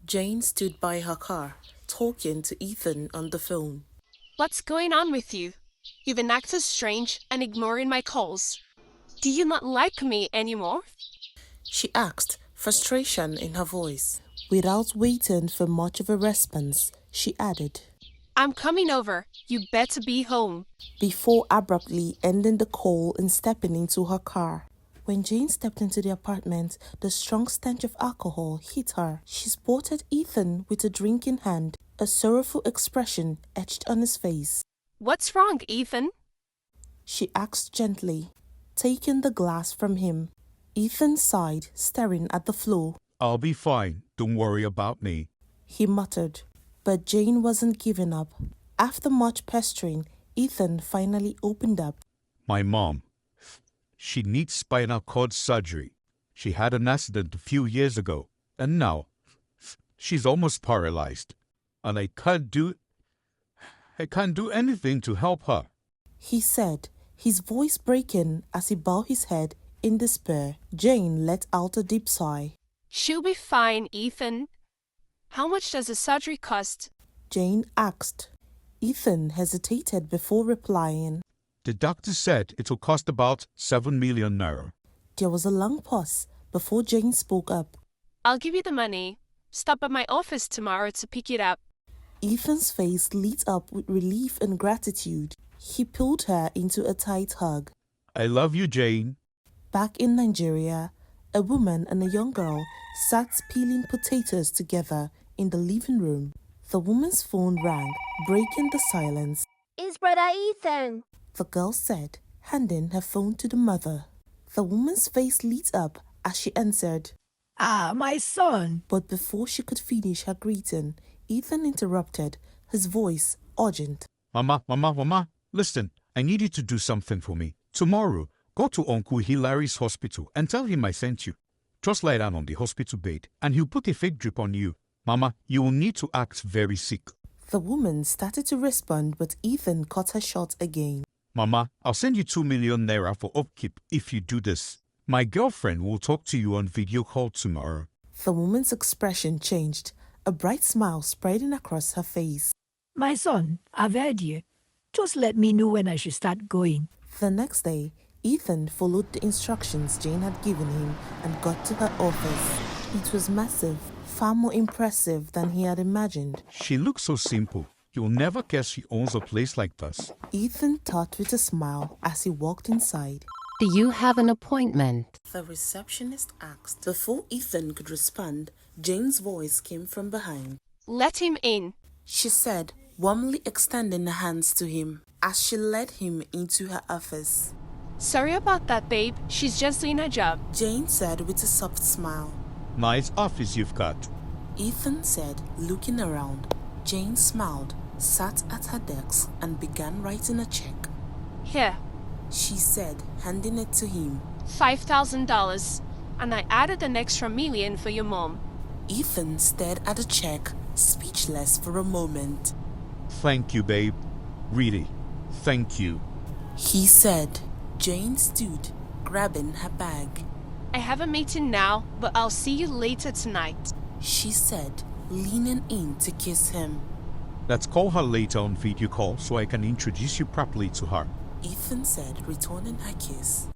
Jane stood by her car, talking to Ethan on the phone. What's going on with you? You've been acting strange and ignoring my calls. Do you not like me anymore? She asked, frustration in her voice. Without waiting for much of a response, she added, I'm coming over. You better be home. Before abruptly ending the call and stepping into her car. When Jane stepped into the apartment, the strong stench of alcohol hit her. She spotted Ethan with a drink in hand, a sorrowful expression etched on his face. What's wrong, Ethan? She asked gently, taking the glass from him. Ethan sighed, staring at the floor. I'll be fine. Don't worry about me. He muttered. But Jane wasn't giving up. After much pestering, Ethan finally opened up. My mom. She needs spinal cord surgery. She had an accident a few years ago, and now she's almost paralyzed. And I can't do anything to help her. He said, his voice breaking as he bowed his head in despair. Jane let out a deep sigh. She'll be fine, Ethan. How much does the surgery cost? Jane asked. Ethan hesitated before replying. The doctor said it'll cost about 7 million naira. There was a long pause before Jane spoke up. I'll give you the money. Stop at my office tomorrow to pick it up. Ethan's face lit up with relief and gratitude. He pulled her into a tight hug. I love you, Jane. Back in Nigeria, a woman and a young girl sat peeling potatoes together in the living room. The woman's phone rang, breaking the silence. It's Brother Ethan, The girl said, handing her phone to the mother. The woman's face lit up as she answered. Ah, my son. But before she could finish her greeting, Ethan interrupted, his voice urgent. Mama, listen, I need you to do something for me. Tomorrow, go to Uncle Hilary's hospital and tell him I sent you. Just lie down on the hospital bed and he'll put a fake drip on you. Mama, you will need to act very sick. The woman started to respond, but Ethan cut her short again. Mama, I'll send you 2 million naira for upkeep if you do this. My girlfriend will talk to you on video call tomorrow. The woman's expression changed, a bright smile spreading across her face. My son, I've heard you. Just let me know when I should start going. The next day, Ethan followed the instructions Jane had given him and got to her office. It was massive, far more impressive than he had imagined. She looks so simple. You'll never guess she owns a place like this. Ethan thought with a smile as he walked inside. Do you have an appointment? The receptionist asked. Before Ethan could respond, Jane's voice came from behind. Let him in, She said, warmly extending her hands to him as she led him into her office. Sorry about that, babe. She's just doing her job. Jane said with a soft smile. Nice office you've got. Ethan said, looking around. Jane smiled, sat at her desk and began writing a check. Here, She said, handing it to him. $5,000. And I added an extra million for your mom. Ethan stared at the check, speechless for a moment. Thank you, babe. Really, thank you. He said. Jane stood, grabbing her bag. I have a meeting now, but I'll see you later tonight. She said, leaning in to kiss him. Let's call her later on video call so I can introduce you properly to her. Ethan said, returning her kiss.